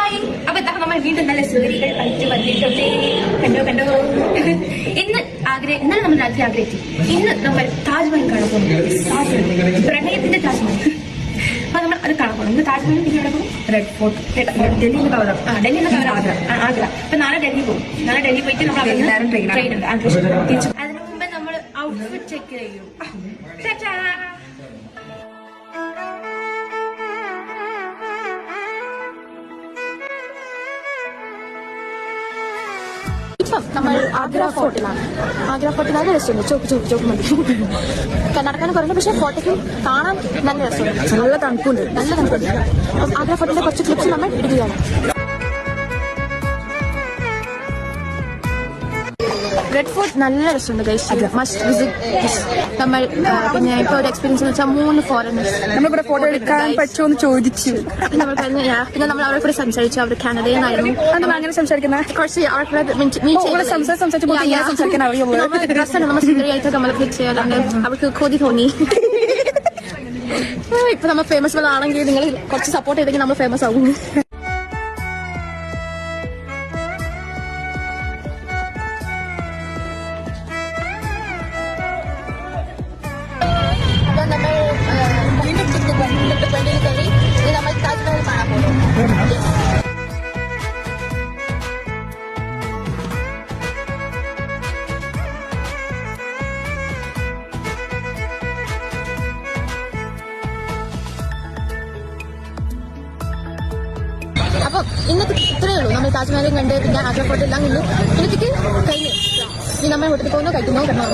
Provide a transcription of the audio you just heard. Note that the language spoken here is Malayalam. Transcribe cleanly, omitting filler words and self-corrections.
ഹായ്, അപ്പൊ ഇതാ നമ്മൾ വീണ്ടും നല്ല സുന്ദരികൾ കളിച്ച് വന്നിട്ടുണ്ട്. കണ്ടോ ഇന്നലെ നമ്മൾ രാത്രി ആഗ്രഹിച്ചു. ഇന്ന് നമ്മൾ താജ്മഹൽ കാണാൻ പോകുന്നു. പ്രണയത്തിന്റെ താജ്മഹൽ. അപ്പൊ നമ്മൾ അത് കാണാൻ പോകും. ഇന്ന് താജ്മഹൽ പിന്നെ എവിടെ പോകും? Red fort. ഡൽഹിയിൽ കവർ. ഡൽഹിയിൽ കവർ ആഗ്ര. അപ്പൊ നാളെ ഡൽഹി പോകും. നാളെ ഡൽഹി പോയിട്ട് നമ്മൾ ട്രെയിൻ ഉണ്ട് തിരിച്ചു. അതിനു മുമ്പ് നമ്മൾ ഔട്ട്ഫിറ്റ് ചെക്ക് ചെയ്യും. ഇപ്പം നമ്മൾ ആഗ്ര ഫോർട്ടിലാണ്. ആഗ്ര ഫോർട്ടിലാണ് രസമുണ്ട്. ചോക്ക് മതി നടക്കാൻ കുറഞ്ഞു, പക്ഷെ ഫോർട്ടിക്ക് കാണാൻ നല്ല രസമുണ്ട്. നല്ല തണുപ്പുണ്ട്. ആഗ്ര ഫോർട്ടിന്റെ കുറച്ച് ക്ലിപ്സ് നമ്മൾ ഇടുകയാണ്. റെഡ് ഫോർട്ട് നല്ല രസമുണ്ട്. Must visit. നമ്മൾ പിന്നെ ഇപ്പൊ ഒരു എക്സ്പീരിയൻസ് എന്ന് വെച്ചാൽ 3 ഫോറിനേഴ്സ് നമ്മളിവിടെ ഫോട്ടോ എടുക്കാൻ പറ്റുമോ ചോദിച്ചു. നമ്മൾ പിന്നെ നമ്മൾ അവരെ കൂടെ സംസാരിച്ചു. അവർ കാനഡയിൽ നിന്നായിരുന്നു. അങ്ങനെ സംസാരിക്കുന്നത് കുറച്ച് അവരുടെ ഡ്രസ്സാണ് നമ്മൾ സുന്ദരിയായിട്ട് നമ്മൾ ഫിക്സ് ചെയ്യാറുണ്ട്. അവർക്ക് കൊതി തോന്നി. ഇപ്പൊ നമ്മൾ ഫേമസ് ആണെങ്കിൽ നിങ്ങൾ കുറച്ച് സപ്പോർട്ട് ചെയ്തെങ്കിൽ നമ്മൾ ഫേമസ് ആവും. നമ്മൾ താജ്മഹൽ കാണാൻ പോകുന്നു. അപ്പൊ ഇന്നത്തെ ഇത്രയേ ഉള്ളൂ. നമ്മൾ താജ്മഹലും കണ്ട് പിന്നെ ആഗ്ര ഫോർട്ട് എല്ലാം കണ്ടു. ഇന്നത്തേക്ക് കഴിഞ്ഞു. ഇനി നമ്മൾ ഹോട്ടലിൽ പോകുന്നു, കഴിക്കുന്നു, കിടന്നു.